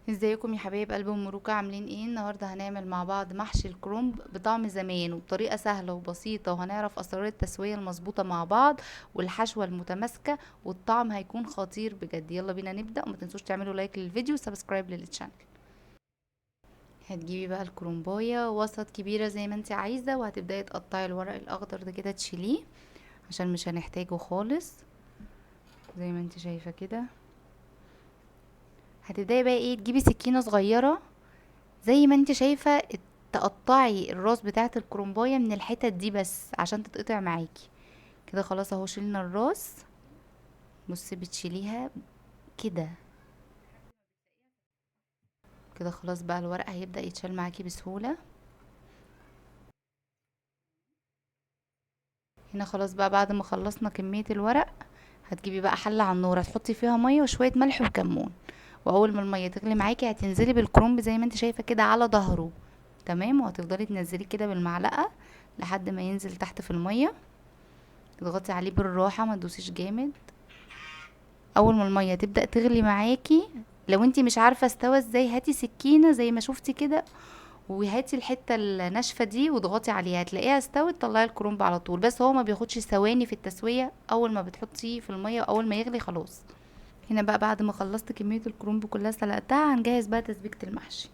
ازيكم يا حبايب قلب ام مروكه؟ عاملين ايه؟ النهارده هنعمل مع بعض محشي الكرنب بطعم زمان وبطريقه سهله وبسيطه، وهنعرف اسرار التسويه المظبوطه مع بعض والحشوه المتماسكه، والطعم هيكون خطير بجد. يلا بينا نبدا، وما تنسوش تعملوا لايك للفيديو وسبسكرايب للشانل. هتجيبي بقى الكرنبايه وسط كبيره زي ما انت عايزه، وهتبداي تقطعي الورق الاخضر ده كده تشيليه عشان مش هنحتاجه خالص زي ما انت شايفه كده. هتبداي بقى ايه، تجيبي سكينه صغيره زي ما انت شايفة، تقطعي الراس بتاعة الكرومباية من الحتت دي بس عشان تتقطع معاكي. كده خلاص اهو شيلنا الراس. بصي بتشيليها كده. كده خلاص بقى الورق هيبدأ يتشال معاكي بسهولة. هنا خلاص بقى بعد ما خلصنا كمية الورق، هتجيبي بقى حلة على النار، هتحطي فيها مية وشوية ملح وكمون، واول ما المية تغلي معاكي هتنزلي بالكرنب زي ما انت شايفة كده على ظهره. تمام، وهتفضلي تنزليه كده بالمعلقة لحد ما ينزل تحت في المية. تضغطي عليه بالراحة، ما تدوسيش جامد. اول ما المية تبدأ تغلي معاكي، لو انتي مش عارفة استوى ازاي، هاتي سكينة زي ما شفتي كده، وهاتي الحتة الناشفة دي واضغطي عليها، هتلاقيها استوت. طلعي الكرنب على طول، بس هو ما بياخدش ثواني في التسوية. اول ما بتحطيه في المية اول ما يغلي خلاص. هنا بقى بعد ما خلصت كمية الكرنب كلها سلقتها، هنجهز بقى تسبيكة المحشي.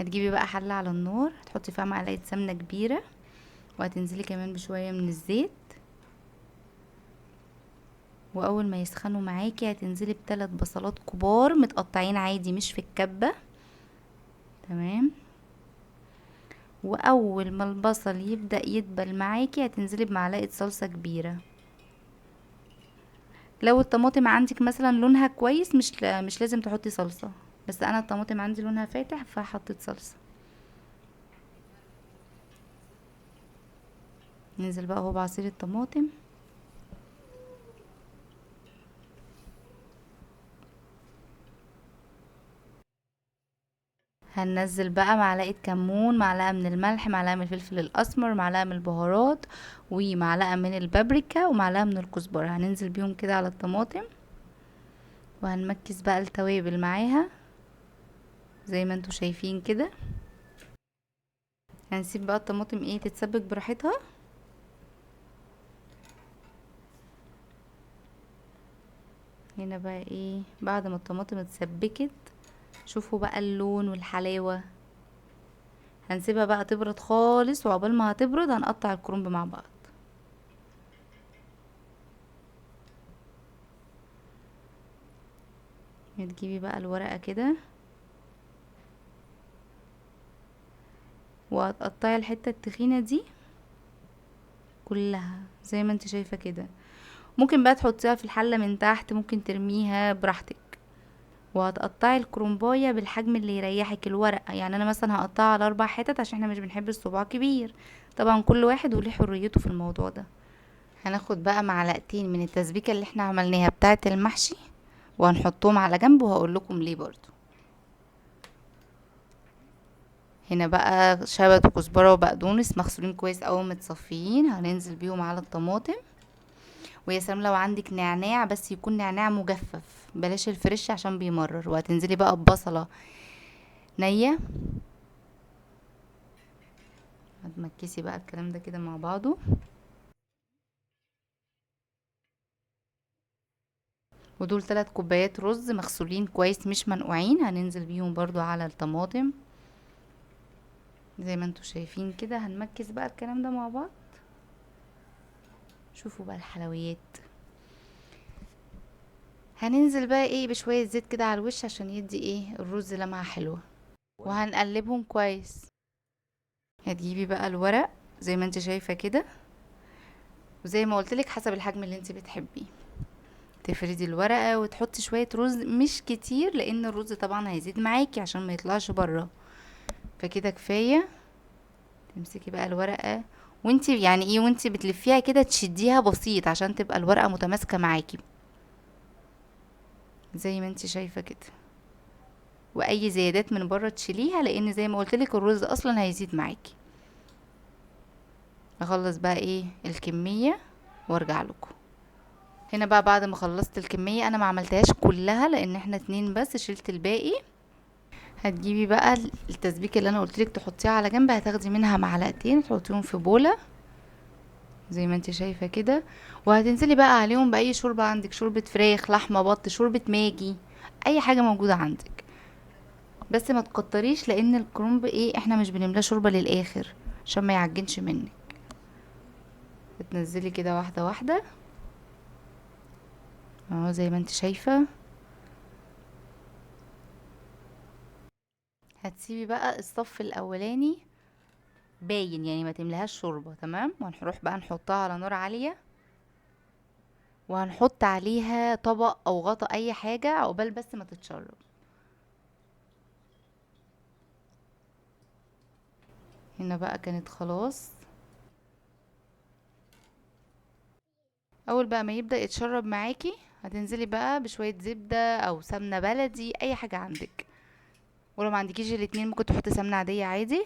هتجيبي بقى حلة على النار، هتحطي فيها معلقة سمنة كبيرة، وهتنزلي كمان بشوية من الزيت. واول ما يسخنوا معاكي هتنزلي بثلاث بصلات كبار متقطعين عادي مش في الكبة. تمام. واول ما البصل يبدأ يدبل معاكي هتنزلي بمعلقة صلصة كبيرة. لو الطماطم عندك مثلا لونها كويس مش لازم تحطي صلصة، بس انا الطماطم عندي لونها فاتح فحطيت صلصة. ننزل بقى اهو بعصير الطماطم. هننزل بقى معلقة كمون، معلقة من الملح، معلقة من الفلفل الأسمر، معلقة من البهارات، ومعلقة من البابريكا، ومعلقة من الكزبرة. هننزل بيهم كده على الطماطم، وهنمكس بقى التوابل معاها زي ما انتوا شايفين كده. هنسيب بقى الطماطم ايه تتسبك براحتها. هنا بقى ايه، بعد ما الطماطم اتسبكت، شوفوا بقى اللون والحلاوة. هنسيبها بقى تبرد خالص، وعقبال ما هتبرد هنقطع الكرنب مع بعض. هتجيبي بقى الورقة كده، وهتقطعي الحتة التخينة دي كلها زي ما انت شايفة كده. ممكن بقى تحطيها في الحلة من تحت، ممكن ترميها براحتك. وهتقطعي الكرومباية بالحجم اللي يريحك الورقة. يعني انا مثلا هقطعها على 4 حتت عشان احنا مش بنحب الصباع كبير. طبعا كل واحد وليه حريته في الموضوع ده. هناخد بقى معلقتين من التسبيكة اللي احنا عملناها بتاعة المحشي، وهنحطهم على جنب، وهقول لكم ليه برضو. هنا بقى شبت وكزبرة وبقدونس مغسولين كويس اوي متصفيين، هننزل بيهم على الطماطم. ويا سلام لو عندك نعناع، بس يكون نعناع مجفف، بلاش الفريش عشان بيمرر. وهتنزلي بقى ببصلة نية. هتمكسي بقى الكلام ده كده مع بعضه. ودول 3 كوبايات رز مغسولين كويس مش منقوعين، هننزل بيهم برضو على الطماطم زي ما انتوا شايفين كده. هنمكس بقى الكلام ده مع بعض. شوفوا بقى الحلويات. هننزل بقى ايه بشوية زيت كده على الوش عشان يدي ايه الرز لمعة حلوة، وهنقلبهم كويس. هتجيبي بقى الورق زي ما انت شايفة كده، وزي ما قلتلك حسب الحجم اللي انت بتحبيه. تفردي الورقة وتحطي شوية رز مش كتير، لان الرز طبعا هيزيد معاكي عشان ما يطلعش بره. فكده كفاية. تمسكي بقى الورقة، وانتي يعني ايه وانتي بتلفيها كده تشديها بسيط عشان تبقى الورقة متماسكة معاكي زي ما انتي شايفة كده. واي زيادات من بره تشيليها، لان زي ما قلتلك الرز اصلا هيزيد معاكي. اخلص بقى ايه الكمية وارجع لكم. هنا بقى بعد ما خلصت الكمية، انا ما عملتهاش كلها لان احنا اتنين بس، شلت الباقي. هتجيبي بقى التسبيكة اللي انا قلتلك تحطيها على جنب، هتاخدي منها معلقتين تحطيهم في بولة زي ما انت شايفة كده، وهتنزلي بقى عليهم بأي شوربة عندك، شوربة فراخ، لحمة، بط، شوربة ماجي، اي حاجة موجودة عندك. بس ما تكتريش لان الكرنب ايه، احنا مش بنملاه شوربة للاخر عشان ما يعجنش منك. بتنزلي كده واحدة واحدة اهو زي ما انت شايفة. هتسيبي بقى الصف الاولاني باين، يعني ما تملهاش شوربة، تمام. وهنروح بقى نحطها على نار عالية، وهنحط عليها طبق او غطا اي حاجة عقبال بس ما تتشرب. هنا بقى كانت خلاص. اول بقى ما يبدأ يتشرب معاكي، هتنزلي بقى بشوية زبدة او سمنة بلدي، اي حاجة عندك. ولو ما عندكيش الاتنين ممكن تحطي سمنة عادية عادي.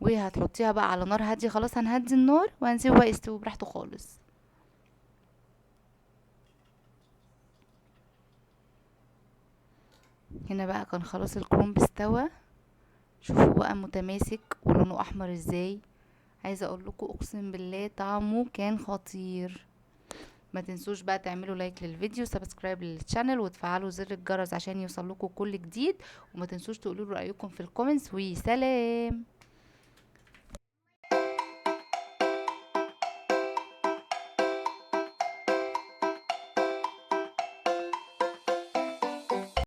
وهتحطيها بقى على نار هادية، خلاص هنهدي النار وهنسيبه بقى يستوي براحته خالص. هنا بقى كان خلاص الكرنب استوى. شوفوا بقى متماسك ولونه احمر ازاي. عايزه اقول لكم اقسم بالله طعمه كان خطير. ما تنسوش بقى تعملوا لايك للفيديو، سبسكرايب للشانل، وتفعلوا زر الجرس عشان يوصل لكم كل جديد. وما تنسوش تقولوا رايكم في الكومنتس. وسلام.